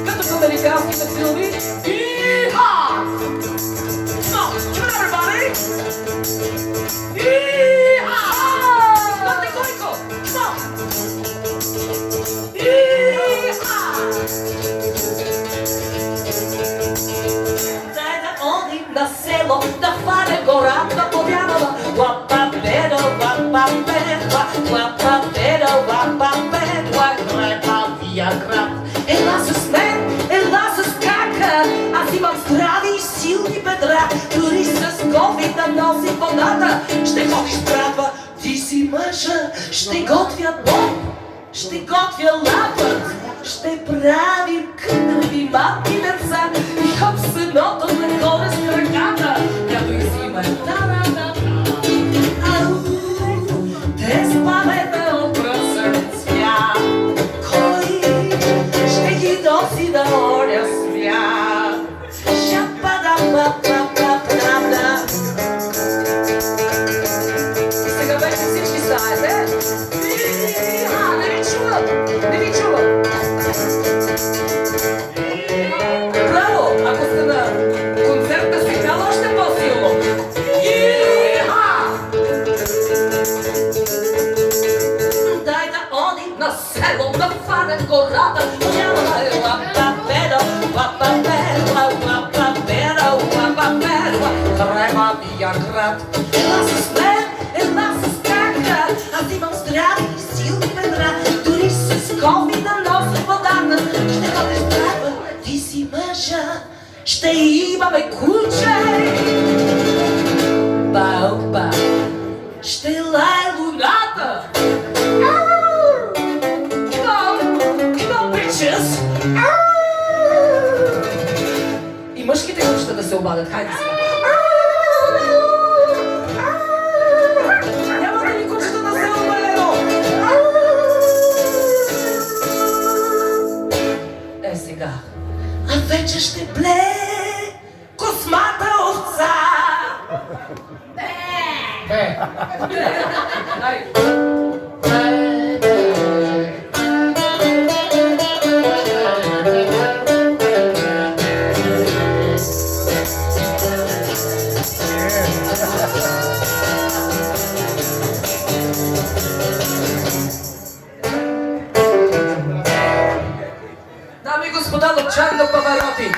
Като в американските филми. Иха! No, come on everybody! Иха! Бате койко! Come on! Иха! Дай да одим на село, да фане гората повярвала. Лапапедо, лапапедо, лапапедо, лапапедо, гледавия град. Ела с мен, ела с кака, аз имам здрави и силни бедра. Дори с кофе да носи водата, ще ходиш братва, ти си мъжа. Ще готвя боб, ще готвя лапът, ще правим кърви малки деца. И хоп с едното нагоре с краката, като изима те спавете от пръсен цвят. Кой ще ги доси да оня свят? Шапа-да-па-па-па-па-да. И сега вече всички знаете. Не ви чувам, не ви чувам. Браво, ако сте на концертна сигнал, още по-силно. Дай да одим на село, да фанем гората. Няма е лапапедо, лапапедо, лапапедо, лапапедо, древавия град. Ела с мен, ела с кака, аз имам здрави и силни бедра. Дори с кофе да нося водата, ще ходиш здрава, ти си мъжа. Ще имаме куче. Бау-бау, ще лае луната. И мъжките кучета да се обадят. Хайде сега. Няма да ли кучета да се обалено? Е сега. А вече ще бле космата овца. Бе! Ай! Дами и господа, Лучано Павароти!